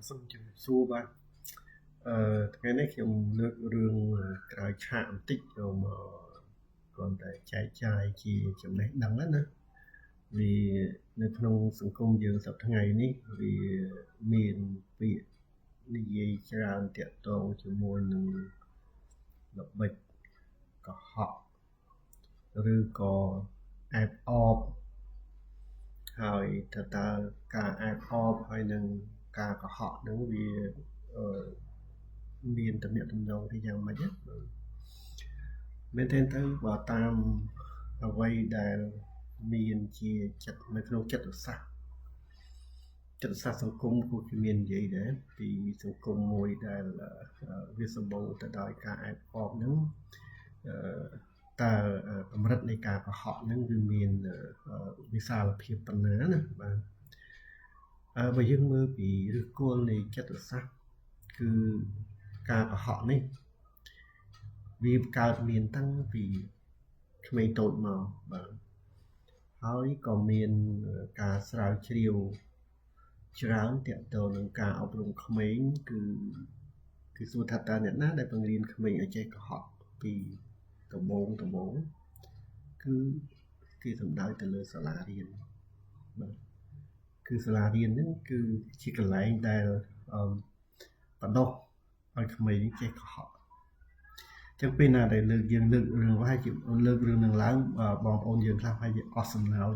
សូមជម្រាបសួរបាទថ្ងៃនេះខ្ញុំលើករឿងក្រោយឆាកបន្តិចចូលមកគ្រាន់តែចែកចាយជាចំណេះដឹងណាវានៅក្នុងសង្គមយើងសប្តាហ៍ថ្ងៃនេះវាមានពាក្យនិយាយច្រើនតាក់ទងជាមួយនឹងល្បិចកុហកឬក៏អែបអបហើយតើការអែបអបហើយនឹងការកុហកហ្នឹងវាមានទំនាក់ទំនងទៅយ៉ាងម៉េចមែនទេទៅបើតាមអ្វីដែលមានជាចិត្តនៅក្នុងចិត្តសាស្ត្រសង្គមគួរតែមាននិយាយដែរពីសង្គមមួយដែលវាសម្បូរទៅដោយការអែបអបហ្នឹងតើកម្រិតនៃការកុហកហ្នឹងវាមានវិសាលភាពប៉ុណ្ណាណាបាទបើយើងមើលពីឫសគល់នៃចិត្តសាស្ត្រគឺការកុហកនេះវាកើតមានតាំងពីក្មេងតូចមកបាទហើយក៏មានការស្រាវជ្រាវច្រើនទាក់ទងនឹងការអប់រំក្មេងគឺសួរថាតើអ្នកណាដែលបង្រៀនក្មេងឲ្យចេះកុហកពីដំបូងគឺគេសំដៅទៅលើសាលារៀនបាទគឺសាលារៀនហ្នឹងគឺជាកន្លែងដែលបណ្ដុះឲ្យក្មេងចេះកុហកចឹងពេលណាដែលយើងលើករឿងហើយជាលើករឿងនឹងឡើងបងប្អូនយើងខ្លះហើយជាអស់សំណើច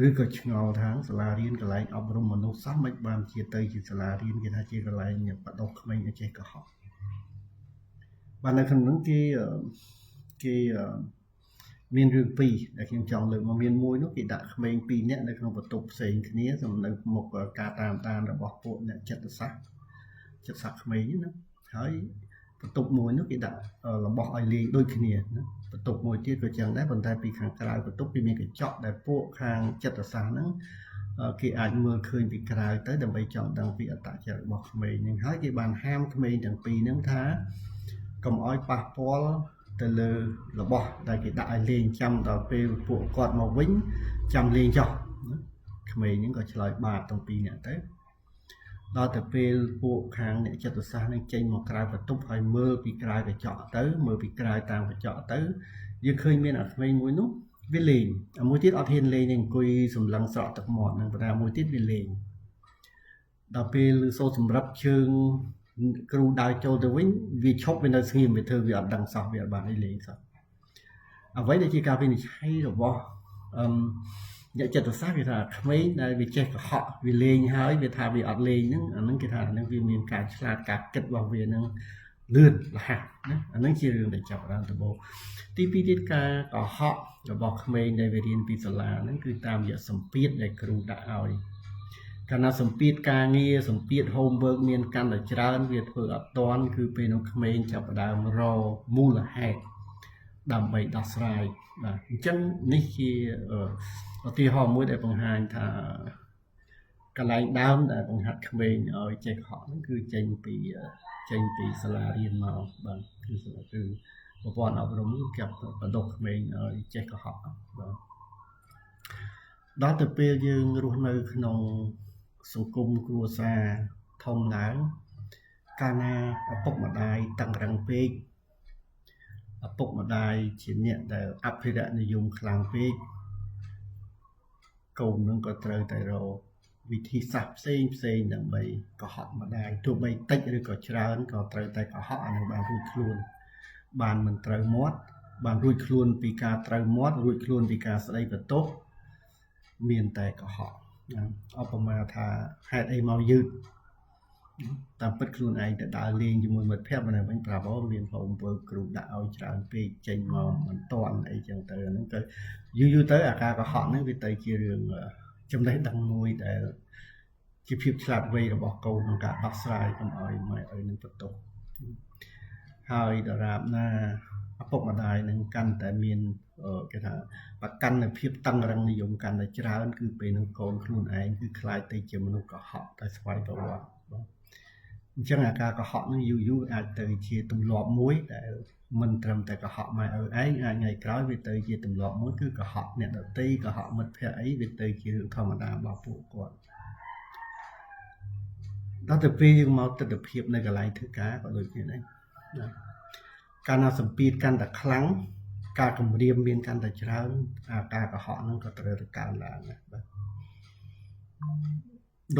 ឬក៏ឆ្ងល់ថាសាលារៀនកន្លែងអប់រំមនុស្សសោះមិនបានជាទៅជាសាលារៀនគេថាជាកន្លែងបណ្ដុះក្មេងឲ្យចេះកុហកបាទនៅក្នុងនោះគេមានរឿងពីរដែលខ្ញុំចង់លើកមកមានមួយនោះគេដាក់ក្មេង2នាក់នៅក្នុងបន្ទប់ផ្សេងគ្នាសម្នៅមុខការតាមដានរបស់ពួកអ្នកចិត្តសាស្ត្រក្មេងណាហើយបន្ទប់មួយនោះគេដាក់របស់ឲ្យលេងដូចគ្នាណាបន្ទប់មួយទៀតក៏ចឹងដែរប៉ុន្តែពីខាងក្រៅបន្ទប់វាមានកញ្ចក់ដែលពួកខាងចិត្តសាស្ត្រហ្នឹងគេអាចមើលឃើញពីក្រៅទៅដើម្បីចង់ដឹងពីអត្តចរិតរបស់ក្មេងហ្នឹងហើយគេបានហាមក្មេងទាំងពីរហ្នឹងថាកុំឲ្យប៉ះពាល់ទៅលើរបស់ដែលគេដាក់ឲ្យលេងចាំដល់ពេលពួកគាត់មកវិញចាំលេងចុះក្មេងហ្នឹងក៏ឆ្លើយបាទទាំងពីរនាក់ទៅដល់ទៅពេលពួកខាងអ្នកចិត្តសាស្ត្រនឹងចេញមកក្រៅបន្ទប់ហើយមើលពីក្រៅកញ្ចក់ទៅមើលពីក្រៅតាមកញ្ចក់ទៅយើងឃើញមានអាក្មេងមួយនោះវាលេងមួយទៀតអត់ហ៊ានលេងទេអង្គុយសម្លឹងស្រក់ទឹកមាត់នឹងប៉ុន្តែមួយទៀតវាលេងដល់ពេលសូរសម្រាប់ជើងគ្រូដើរចូលទៅវិញវាឈប់វានៅស្ងៀមវាធ្វើវាអត់ដឹងសោះវាអត់បានឲ្យលេងសោះអ្វីដែលជាការវិនិច្ឆ័យរបស់អ្នកចិត្តសាស្ត្រគេថាក្មេងដែលវាចេះកុហកវាលេងហើយវាថាវាអត់លេងហ្នឹងអាហ្នឹងគេថាអាហ្នឹងវាមានការឆ្លាតការគិតរបស់វាហ្នឹងលឿនរហ័សណាអាហ្នឹងជារឿងដែលចាប់ផ្ដើមដំបូងទី2ទៀតការកុហករបស់ក្មេងដែលវារៀនពីសាលាហ្នឹងគឺតាមរយៈសម្ពាធដែលគ្រូដាក់ឲ្យកាលណាសម្ពាធការងារសម្ពាធ homework មានកាន់តែច្រើនវាធ្វើអត់តាន់គឺពេលនោះក្មេងចាប់ផ្ដើមរកមូលហេតុដើម្បីដោះស្រាយបាទអញ្ចឹងនេះជាឧទាហរណ៍មួយដែលបង្ហាញថាកន្លែងដើមដែលបង្ហាត់ក្មេងឲ្យចេះកុហកហ្នឹងគឺចេញពីសាលារៀនមកបាទគឺប្រព័ន្ធអប់រំចាប់បណ្ដុះក្មេងឲ្យចេះកុហកបាទដល់ទៅពេលយើងរស់នៅក្នុងសង្គមគ្រួសារធំឡើងកាលណាឪពុកម្ដាយតឹងរឹងពេកឪពុកម្ដាយជាអ្នកដែលអភិរក្សនិយមខ្លាំងពេកកូននឹងក៏ត្រូវតែរកវិធីសាស្ត្រផ្សេងដើម្បីកុហកម្ដាយទោះបីតិចឬក៏ច្រើនក៏ត្រូវតែកុហកអានឹងបានរួចខ្លួនបានមិនត្រូវមាត់បានរួចខ្លួនពីការត្រូវមាត់រួចខ្លួនពីការស្ដីបន្ទោសមានតែកុហកឧបមាថាហេតុអីមកយឺតតាមពិតខ្លួនឯងទៅដើរលេងជាមួយមិត្តភក្តិម្នាក់វិញប្រាប់មាន homework គ្រូដាក់ឲ្យច្រើនពេកចេញមកមិនតាន់អីចឹងទៅហ្នឹងទៅយូរទៅអាការកុហកហ្នឹងវាទៅជារឿងចំណេះដឹងមួយដែលជាភាពឆ្លាតវៃរបស់កូនក្នុងការដោះស្រាយកុំឲ្យម៉ែឲ្យនឹងបន្ទោសហើយដរាបណាឪពុកម្ដាយនឹងកាន់តែមានគេថាប្រកាន់នូវភាពតឹងរឹងនិយមកាន់តែច្រើនគឺពេលនឹងកូនខ្លួនឯងគឺខ្លាចទៅជាមនុស្សកុហកតែស្វ័យប្រវត្តិបាទអញ្ចឹងអាការកុហកនឹងយូរអាចទៅជាទម្លាប់មួយដែលមិនត្រឹមតែកុហកម៉ែឪឯងអាចថ្ងៃក្រោយវាទៅជាទម្លាប់មួយគឺកុហកអ្នកដទៃកុហកមិត្តភក្តិអីវាទៅជារឿងធម្មតារបស់ពួកគាត់ ដល់ទៅពេលយើងមកទស្សនភាពនៅកន្លែងធ្វើការក៏ដូចគ្នាដែរកាលណាសម្ពាធកាន់តែខ្លាំងការគម្រាមមានកាន់តែច្រើនការកុហកហ្នឹងក៏ត្រូវតែកើនឡើងដែរបាទ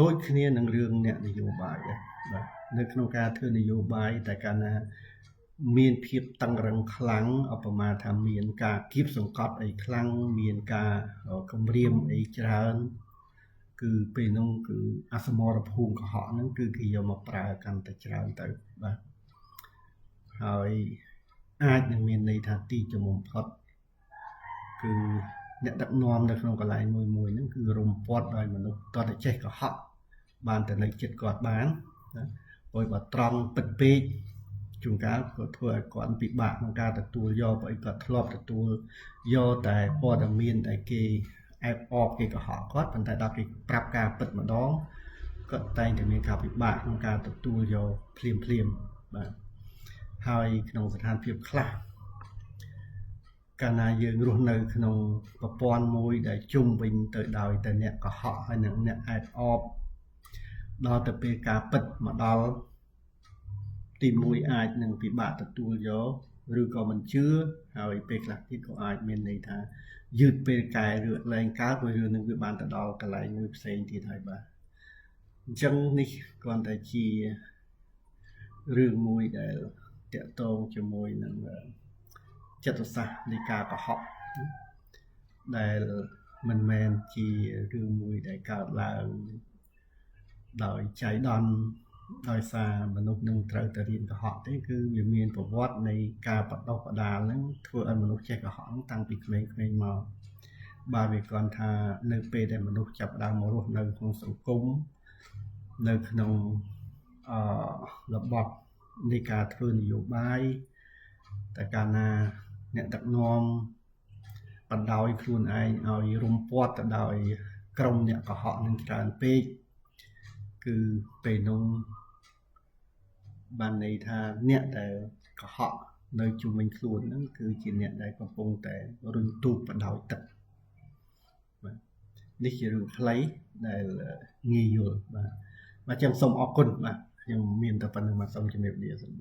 ដូចគ្នានឹងរឿងអ្នកនយោបាយដែរបាទនៅក្នុងការធ្វើនយោបាយតែកាលណាមានភាពតឹងរឹងខ្លាំងឧបមាថាមានការគៀបសង្កត់អីខ្លាំងមានការគម្រាមអីច្រើនគឺពេលនោះគឺអសមរភូមិកុហកហ្នឹងគឺគេយកមកប្រើកាន់តែច្រើនទៅបាទហើយអាចនឹងមានន័យថាទីចំបំផុតគឺអ្នកដឹកនាំនៅក្នុងកន្លែងមួយហ្នឹងគឺរំពាត់ដោយមនុស្សតើចេះកុហកបានតែនៅចិត្តគាត់បានណាព្រោះបើត្រង់ពិតពេកជួនកាលក៏ធ្វើឲ្យគាត់ពិបាកក្នុងការទទួលយកព្រោះគាត់ធ្លាប់ទទួលយកតែព័ត៌មានដែលគេអែបអបគេកុហកគាត់ប៉ុន្តែដល់គេប្រាប់ការពិតម្ដងគាត់តែងតែមានការពិបាកក្នុងការទទួលយកភ្លាមបាទហើយក្នុងស្ថានភាពខ្លះកាលណាយើងរស់នៅក្នុងប្រព័ន្ធមួយដែលជុំវិញទៅដោយតែអ្នកកុហកហើយនិងអ្នកអែបអបដល់ទៅពេលការពិតមកដល់ទី1អាចនឹងពិបាកទទួលយកឬក៏មិនជឿហើយពេលខ្លះទៀតក៏អាចមានន័យថាយឺតពេលកែរឿងឡើងកើតឬរឿងនឹងវាបានទៅដល់កន្លែងមួយផ្សេងទៀតហើយបាទអញ្ចឹងនេះគ្រាន់តែជារឿងមួយដែលតាក់ទងជាមួយនឹងចិត្តសាស្ត្រនៃការកុហកដែលមិនមែនជារឿងមួយដែលកើតឡើងដោយចៃដន្យដោយសារមនុស្សនឹងត្រូវតែរៀនកុហកទេគឺវាមានប្រវត្តិនៃការបដិបដាលហ្នឹងធ្វើឲ្យមនុស្សចេះកុហកតាំងពីក្មេងៗមកបាទវាគ្រាន់ថានៅពេលដែលមនុស្សចាប់ផ្ដើមមករស់នៅក្នុងសង្គមនៅក្នុងរបបនៃការធ្វើនយោបាយតែកាលណាអ្នកដឹកនាំបណ្ដោយខ្លួនឯងឲ្យរំពាត់ទៅដោយក្រុមអ្នកកុហកនឹងច្រើនពេកគឺពេលនោះបានន័យថាអ្នកដែលកុហកនៅជុំវិញខ្លួនហ្នឹងគឺជាអ្នកដែលកំពុងតែរុញទូកបណ្ដោយទឹកបាទនេះជារឿងខ្លីដែលងាយយល់បាទអញ្ចឹងសូមអរគុណបាទខ្ញុំមានតែប៉ុណ្្នឹងមកសូមជម្រាបលាសិន